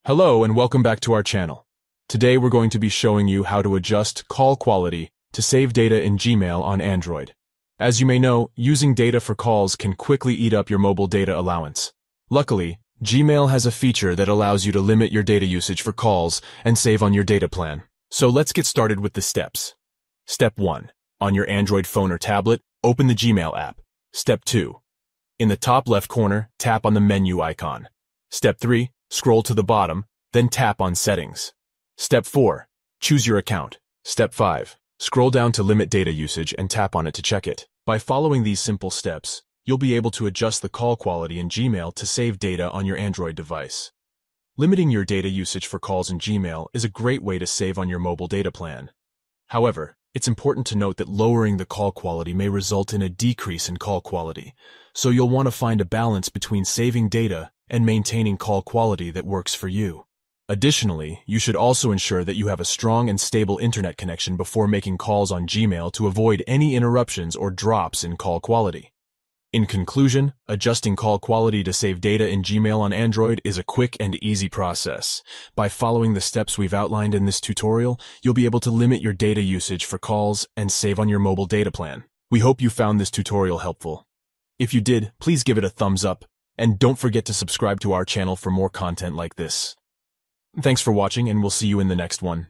Hello and welcome back to our channel. Today we're going to be showing you how to adjust call quality to save data in Gmail on Android. As you may know, using data for calls can quickly eat up your mobile data allowance. Luckily, Gmail has a feature that allows you to limit your data usage for calls and save on your data plan. So let's get started with the steps. Step 1. On your Android phone or tablet, open the Gmail app. Step 2. In the top left corner, tap on the menu icon. Step 3. Scroll to the bottom, then tap on Settings. Step 4. Choose your account. Step 5. Scroll down to Limit Data Usage and tap on it to check it. By following these simple steps, you'll be able to adjust the call quality in Gmail to save data on your Android device. Limiting your data usage for calls in Gmail is a great way to save on your mobile data plan. However, it's important to note that lowering the call quality may result in a decrease in call quality, so you'll want to find a balance between saving data and maintaining call quality that works for you. Additionally, you should also ensure that you have a strong and stable internet connection before making calls on Gmail to avoid any interruptions or drops in call quality. In conclusion, adjusting call quality to save data in Gmail on Android is a quick and easy process. By following the steps we've outlined in this tutorial, you'll be able to limit your data usage for calls and save on your mobile data plan. We hope you found this tutorial helpful. If you did, please give it a thumbs up, and don't forget to subscribe to our channel for more content like this. Thanks for watching, and we'll see you in the next one.